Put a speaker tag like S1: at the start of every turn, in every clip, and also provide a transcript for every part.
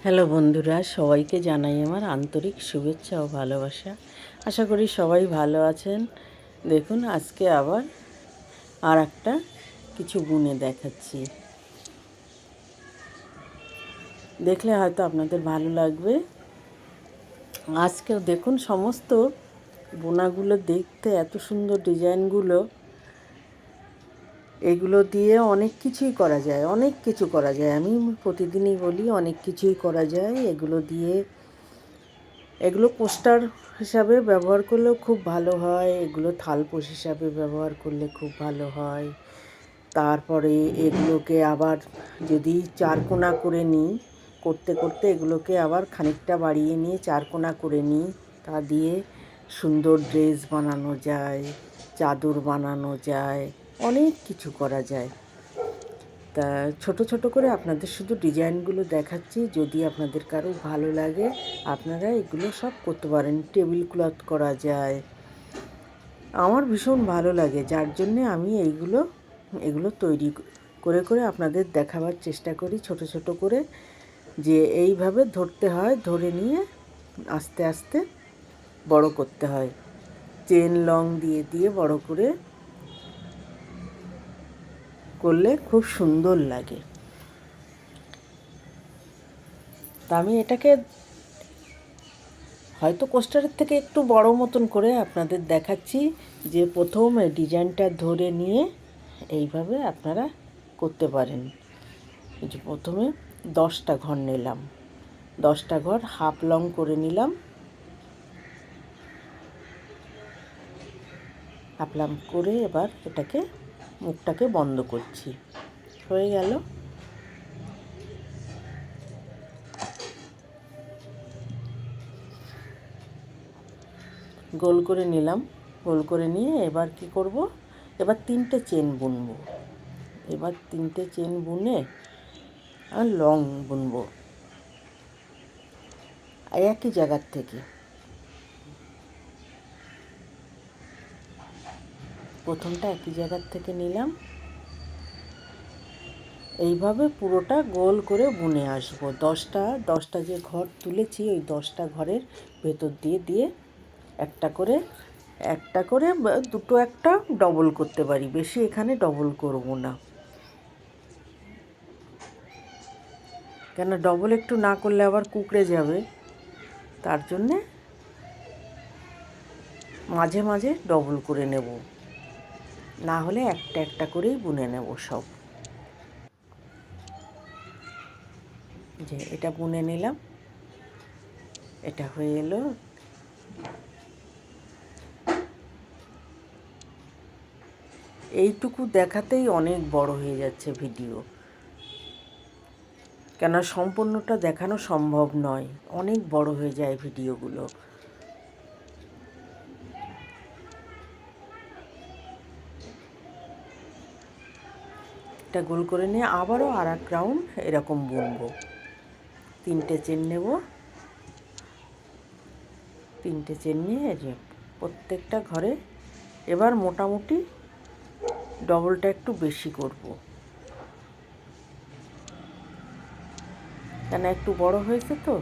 S1: Hello বন্ধুরা, সবাইকে জানাই আমার আন্তরিক শুভেচ্ছা ও ভালোবাসা। আশা করি সবাই ভালো আছেন। দেখুন, আজকে আবার আর একটা কিছু বুনে দেখাচ্ছি। দেখলে হয়তো আপনাদের ভালো লাগবে। আজকেও দেখুন, সমস্ত বোনাগুলো দেখতে এত সুন্দর, ডিজাইনগুলো, এগুলো দিয়ে অনেক কিছুই করা যায়, অনেক কিছু করা যায়। আমি প্রতিদিনই বলি অনেক কিছুই করা যায় এগুলো দিয়ে। এগুলো পোস্টার হিসাবে ব্যবহার করলেও খুব ভালো হয়, এগুলো থালপোষ হিসাবে ব্যবহার করলে খুব ভালো হয়। তারপরে এগুলোকে আবার যদি চারকোনা করে নিই, করতে করতে এগুলোকে আবার খানিকটা বাড়িয়ে নিয়ে চারকোনা করে নিই, তা দিয়ে সুন্দর ড্রেস বানানো যায়, চাদর বানানো যায়, অনেক কিছু করা যায়। তা ছোট ছোট করে আপনাদের শুধু ডিজাইনগুলো দেখাচ্ছি। যদি আপনাদের কারো ভালো লাগে, আপনারা এগুলো সব করতে পারেন। টেবিল ক্লথ করা যায়। আমার ভীষণ ভালো লাগে, যার জন্যে আমি এগুলো তৈরি করে করে আপনাদের দেখাবার চেষ্টা করি ছোট ছোট করে, যে এইভাবে ধরতে হয়, ধরে নিয়ে আস্তে আস্তে বড় করতে হয়। চেন লং দিয়ে দিয়ে বড় করে করলে খুব সুন্দর লাগে। তা আমি এটাকে হয়তো কোস্টারের থেকে একটু বড় মতন করে আপনাদের দেখাচ্ছি, যে প্রথম ডিজাইনটা ধরে নিয়ে এইভাবে আপনারা করতে পারেন। এই যে প্রথমে 10টা ঘর নিলাম, 10টা ঘর হাফ লং করে নিলাম, হাফ লং করে এবার এটাকে মুখটাকে বন্ধ করছি। হয়ে গেল। গোল করে নিলাম, গোল করে নিয়ে এবার কি করব, এবার 3টে চেন বুনবো। এবার 3টে চেন বুনে আর লং বুনবো একই জায়গার থেকে। প্রথমটা একই জায়গার থেকে নিলাম, এইভাবে পুরোটা গোল করে বুনে আসবো। 10টা যে ঘর তুলেছি, ওই 10টা ঘরের ভেতর দিয়ে দিয়ে একটা করে দুটো একটা ডবল করতে পারি, বেশি এখানে ডবল করব না, কেন ডবল একটু না করলে আবার কুঁকড়ে যাবে। তার জন্যে মাঝে মাঝে ডবল করে নেব, না হলে একটা একটা করেই বুনে নেব সব। যে এটা বুনে নিলাম, এটা হয়ে এলো। এইটুকু দেখাতেই অনেক বড় হয়ে যাচ্ছে ভিডিও, কেন সম্পূর্ণটা দেখানো সম্ভব নয়, অনেক বড় হয়ে যায় ভিডিওগুলো। এটা গোল করে নিয়ে আবারও আর এক রাউন্ড এরকম বুনবো। 3টে চেন নেব, 3টে চেন নিয়ে যে প্রত্যেকটা ঘরে এবার মোটামুটি ডবলটা একটু বেশি করব, কেন একটু বড় হয়েছে তো।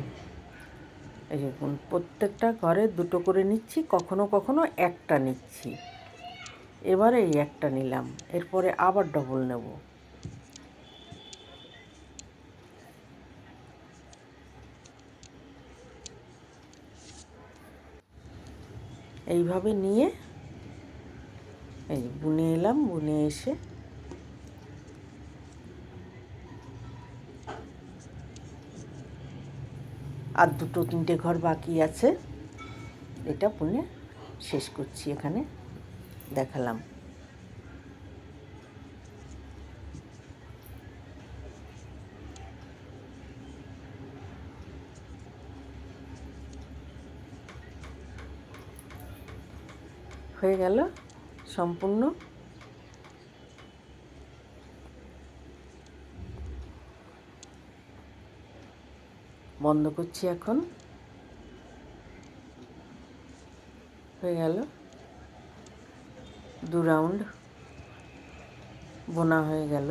S1: এই দেখুন, প্রত্যেকটা ঘরে দুটো করে নিচ্ছি, কখনো কখনো একটা নিচ্ছি। এবারে এই একটা নিলাম, এরপরে আবার ডবল নেব। এইভাবে নিয়ে এই বুনে এলাম, বুনে এসে আর 2-3টে ঘর বাকি আছে, এটা বুনে শেষ করছি। এখানে দেখালাম। হয়ে গেল সম্পূর্ণ। বন্ধ করছি এখন। হয়ে গেল, 2 রাউন্ড বোনা হয়ে গেল।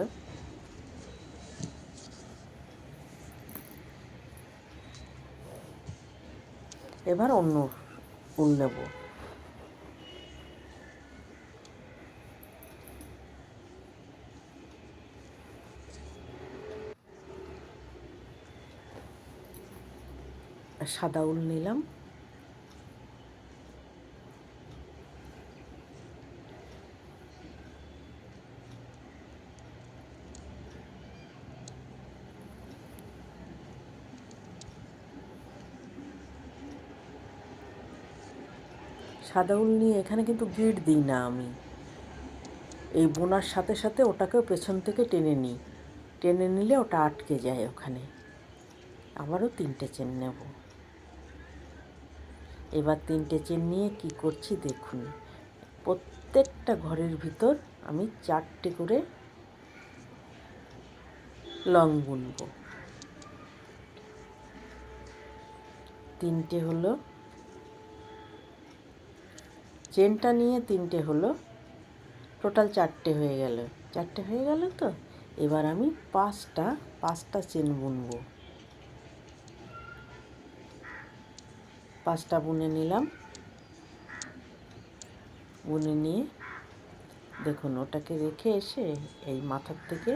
S1: এবার অন্য উল নেব। সাদা উল নিলাম। সাদা উল নিয়ে এখানে কিন্তু গিট দিই না আমি, এই বোনার সাথে সাথে ওটাকেও পেছন থেকে টেনে নিই, টেনে নিলে ওটা আটকে যায় ওখানে। আবারও 3টে চেন নেব। এবার 3টে চেন নিয়ে কি করছি দেখুন, প্রত্যেকটা ঘরের ভিতর আমি 4টে করে লং বুনবো। 3টে হলো, চেনটা নিয়ে 3টে হলো, টোটাল 4টে হয়ে গেল। 4টে হয়ে গেল তো এবার আমি 5টা চেন বুনবো। 5টা বুনে নিলাম। বুনে নিয়ে দেখুন ওটাকে রেখে এসে এই মাথার থেকে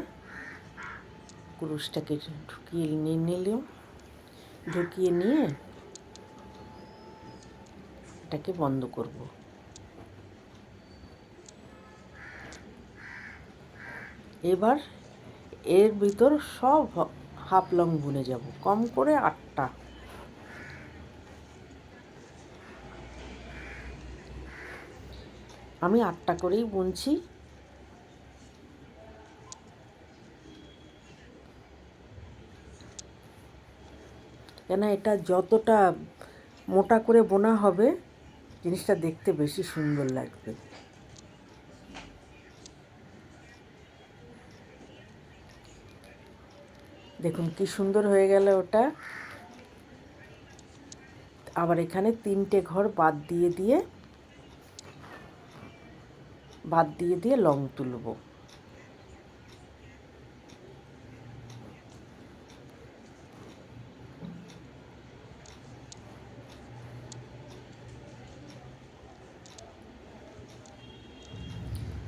S1: কুরুশটাকে ঢুকিয়ে নিলাম। ঢুকিয়ে নিয়ে এটাকে বন্ধ করব। এবার এর ভিতর সব হাফ লং বুনে যাব, কম করে 8টা। আমি 8টা করেই বুনছি। কেন এটা যতটা মোটা করে বোনা হবে জিনিসটা দেখতে বেশি সুন্দর লাগবে। দেখুন কি সুন্দর হয়ে গেল ওটা। আবার এখানে 3টে ঘর বাদ দিয়ে লং তুলব।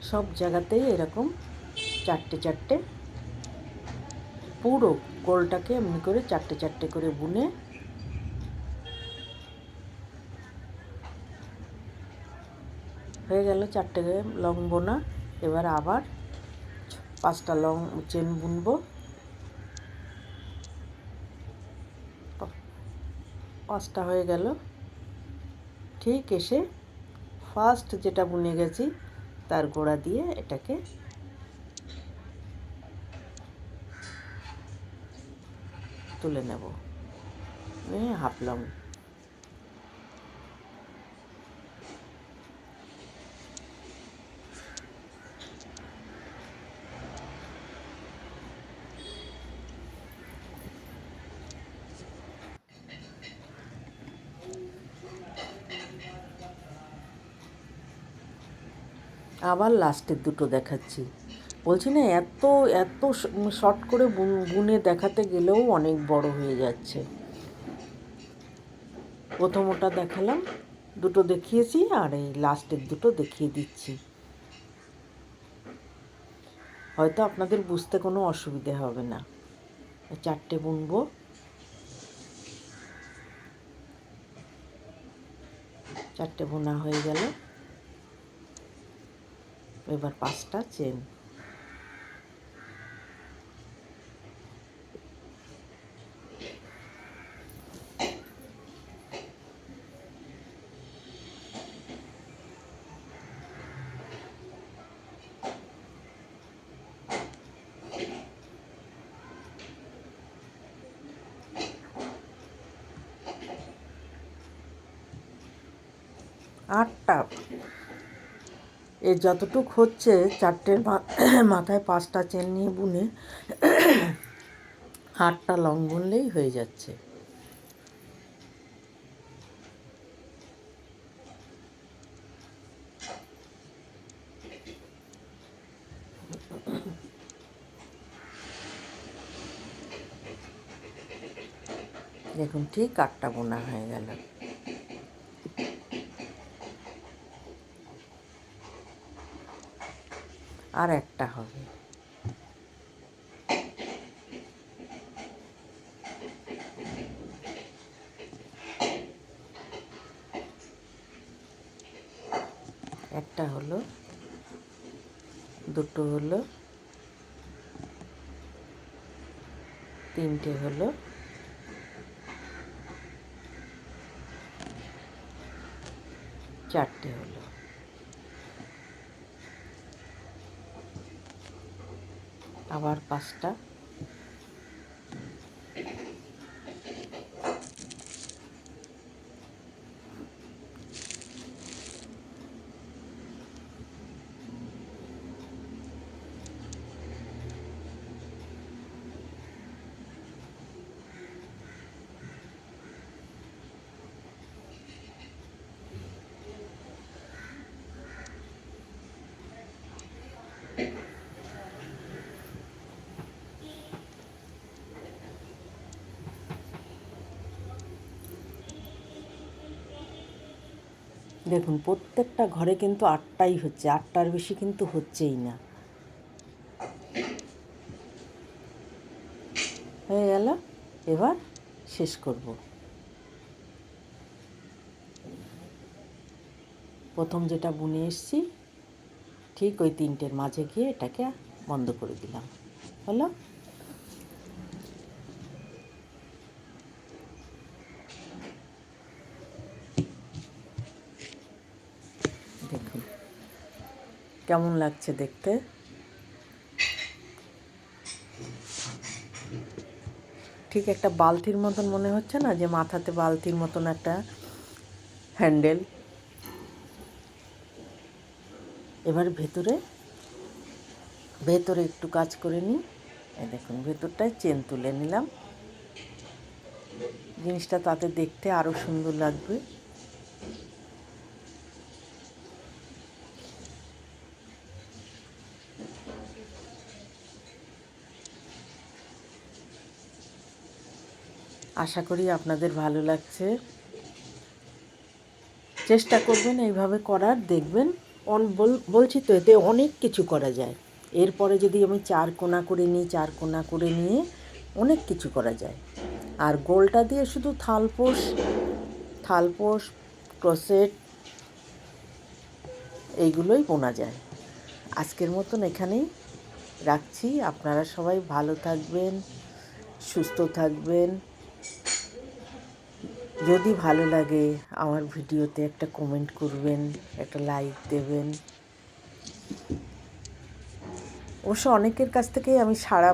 S1: সব জায়গাতেই এরকম 4টে পুরো গোলটাকে এমনি করে 4টে করে বুনে হয়ে গেল। 4টে লং বোনা। এবার আবার 5টা লং চেন বুনবো। 5টা হয়ে গেল। ঠিক এসে ফার্স্ট যেটা বুনে গেছি তার গোড়া দিয়ে এটাকে তুলে নেব, হাফ লং। আবার লাস্টের দুটো দেখাচ্ছি। বলছি না এত এত শর্ট করে বুনে দেখাতে গেলেও অনেক বড় হয়ে যাচ্ছে। প্রথম ওটা দেখালাম, দুটো দেখিয়েছি, আর এই লাস্টের দুটো দেখিয়ে দিচ্ছি। হয়তো আপনাদের বুঝতে কোনো অসুবিধে হবে না। 4টে বুনবো। 4টে বোনা হয়ে গেল। এবার 5টা চেন। আটটা, এর যতটুক হচ্ছে 4টের মাথায় 5টা চেন নিয়ে বুনে 8টা লং বুনলেই হয়ে যাচ্ছে। দেখুন ঠিক 8টা বোনা হয়ে গেল। আর একটা হবে। একটা হলো, দুটো হলো, তিনটে হলো, চারটে হলো। আবার 5টা। দেখুন প্রত্যেকটা ঘরে কিন্তু 8টাই হচ্ছে, 8টার বেশি কিন্তু হচ্ছেই না। হয়ে গেল, এবার শেষ করব। প্রথম যেটা বুনে এসছি ঠিক ওই 3টের মাঝে গিয়ে এটাকে বন্ধ করে দিলাম। হলো? দেখুন কেমন লাগছে দেখতে। ঠিক একটা বালতির মতন মনে হচ্ছে না, যে মাথাতে বালতির মতন একটা হ্যান্ডেল। এবার ভেতরে একটু কাজ করে নিই। এই দেখুন ভেতরটায় চেন তুলে নিলাম, জিনিসটা তাতে দেখতে আরও সুন্দর লাগবে। আশা করি আপনাদের ভালো লাগছে। চেষ্টা করবেন এইভাবে করার, দেখবেন বলছি তো এতে অনেক কিছু করা যায়। এরপরে যদি আমি 4 কোণা করে নিই, 4 কোণা করে নিয়ে অনেক কিছু করা যায়। আর গোলটা দিয়ে শুধু থালপোষ ক্রোশেট এইগুলোই বোনা যায়। আজকের মতন এখানেই রাখছি। আপনারা সবাই ভালো থাকবেন, সুস্থ থাকবেন। যদি ভালো লাগে আমার ভিডিওতে একটা কমেন্ট করবেন, একটা লাইক দেবেন। অবশ্য অনেকের কাছ থেকেই আমি সাড়া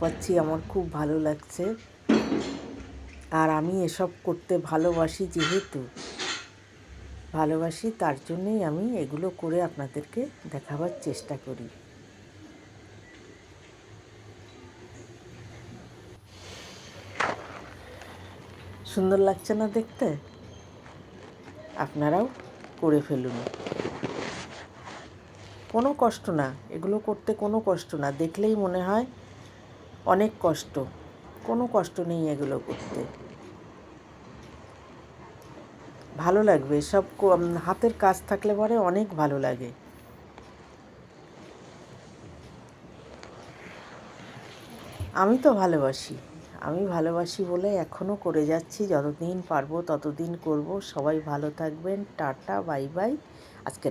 S1: পাচ্ছি, আমার খুব ভালো লাগছে। আর আমি এসব করতে ভালোবাসি, যেহেতু ভালোবাসি তার জন্যই আমি এগুলো করে আপনাদেরকে দেখাবার চেষ্টা করি। সুন্দর লাগছে না দেখতে? আপনারাও করে ফেলুন। কোনো কষ্ট না, এগুলো করতে কোনো কষ্ট না। দেখলেই মনে হয় অনেক কষ্ট, কোনো কষ্ট নেই এগুলো করতে। ভালো লাগবে, সব হাতের কাজ থাকলে পরে অনেক ভালো লাগে। আমি ভালোবাসি বলে এখনও করে যাচ্ছি। যতদিন পারবো ততদিন করব। সবাই ভালো থাকবেন। Tata, bye bye. আজকে